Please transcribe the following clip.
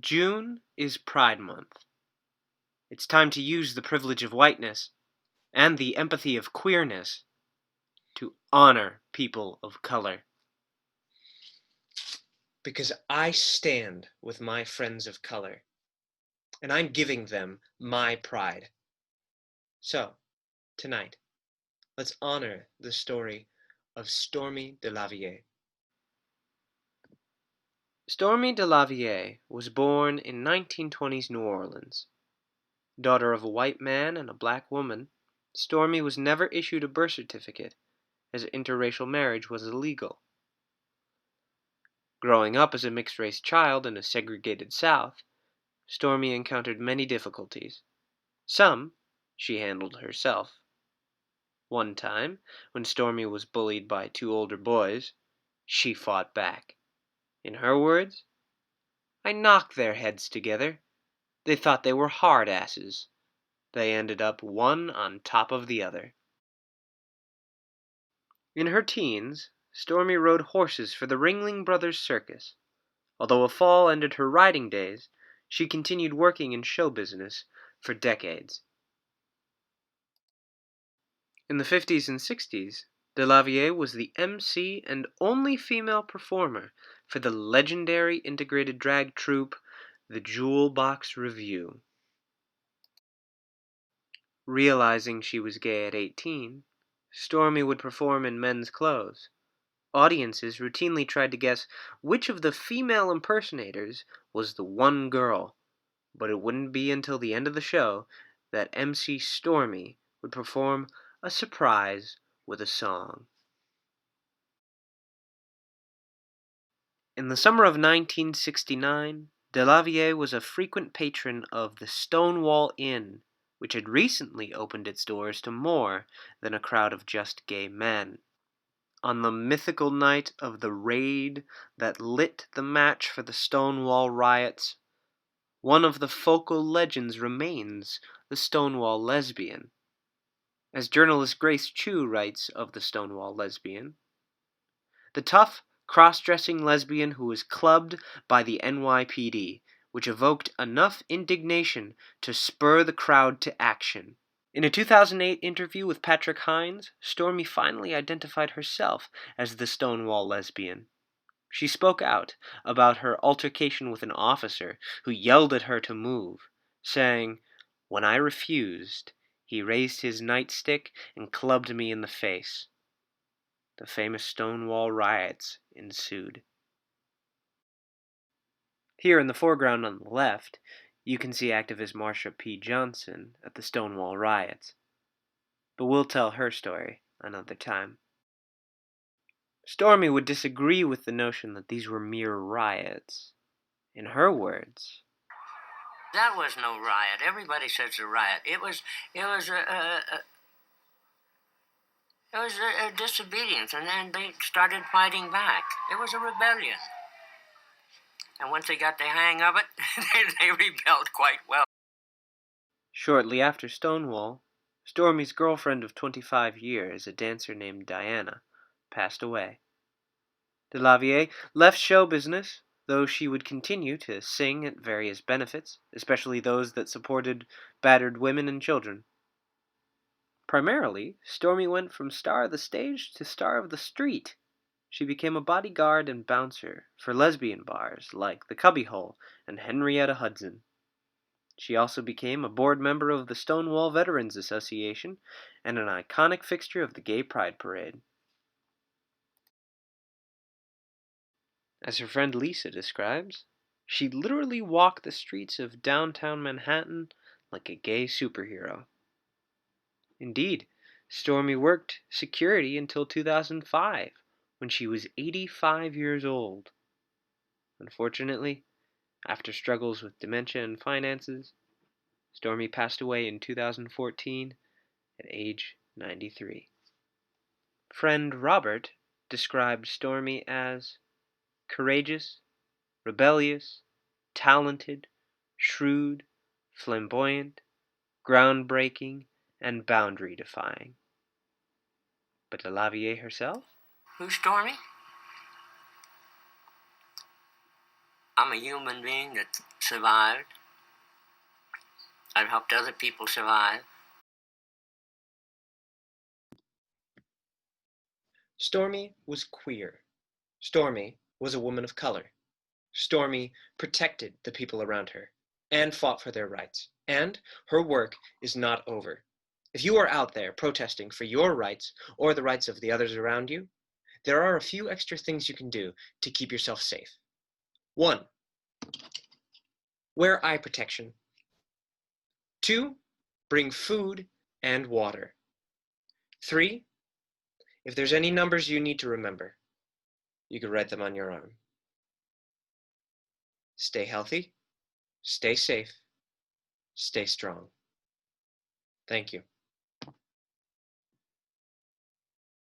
June is Pride Month. It's time to use the privilege of whiteness and the empathy of queerness to honor people of color. Because I stand with my friends of color, and I'm giving them my pride. So, tonight, let's honor the story of Stormé DeLarverie. Stormé DeLarverie was born in 1920s New Orleans. Daughter of a white man and a black woman, Stormé was never issued a birth certificate, as interracial marriage was illegal. Growing up as a mixed-race child in a segregated South, Stormé encountered many difficulties. Some she handled herself. One time, when Stormé was bullied by two older boys, she fought back. In her words, "I knocked their heads together. They thought they were hard asses. They ended up one on top of the other." In her teens, Stormé rode horses for the Ringling Brothers Circus. Although a fall ended her riding days, she continued working in show business for decades. In the 50s and 60s, DeLarverie was the MC and only female performer for the legendary integrated drag troupe, the Jewel Box Revue. Realizing she was gay at 18, Stormé would perform in men's clothes. Audiences routinely tried to guess which of the female impersonators was the one girl, but it wouldn't be until the end of the show that MC Stormé would perform a surprise with a song. In the summer of 1969, DeLarverie was a frequent patron of the Stonewall Inn, which had recently opened its doors to more than a crowd of just gay men. On the mythical night of the raid that lit the match for the Stonewall riots, one of the focal legends remains the Stonewall lesbian. As journalist Grace Chu writes of the Stonewall lesbian, the tough, cross-dressing lesbian who was clubbed by the NYPD, which evoked enough indignation to spur the crowd to action. In a 2008 interview with Patrick Hines, Stormé finally identified herself as the Stonewall lesbian. She spoke out about her altercation with an officer who yelled at her to move, saying, "When I refused, he raised his nightstick and clubbed me in the face." The famous Stonewall riots ensued. Here in the foreground on the left, you can see activist Marsha P. Johnson at the Stonewall riots. But we'll tell her story another time. Stormé would disagree with the notion that these were mere riots. In her words, "That was no riot. Everybody says a riot. It was a disobedience, and then they started fighting back. It was a rebellion. And once they got the hang of it, they rebelled quite well." Shortly after Stonewall, Stormy's girlfriend of 25 years, a dancer named Diane, passed away. DeLarverie left show business, though she would continue to sing at various benefits, especially those that supported battered women and children. Primarily, Stormé went from star of the stage to star of the street. She became a bodyguard and bouncer for lesbian bars like the Cubbyhole and Henrietta Hudson. She also became a board member of the Stonewall Veterans Association and an iconic fixture of the Gay Pride Parade. As her friend Lisa describes, she literally walked the streets of downtown Manhattan like a gay superhero. Indeed, Stormé worked security until 2005, when she was 85 years old. Unfortunately, after struggles with dementia and finances, Stormé passed away in 2014 at age 93. Friend Robert described Stormé as courageous, rebellious, talented, shrewd, flamboyant, groundbreaking, and boundary-defying. But DeLarverie herself? Who's Stormy? I'm a human being that survived. I've helped other people survive. Stormé was queer. Stormé was a woman of color. Stormé protected the people around her and fought for their rights. And her work is not over. If you are out there protesting for your rights or the rights of the others around you, there are a few extra things you can do to keep yourself safe. 1. Wear eye protection. 2. Bring food and water. 3. If there's any numbers you need to remember, you can write them on your arm. Stay healthy, stay safe, stay strong. Thank you.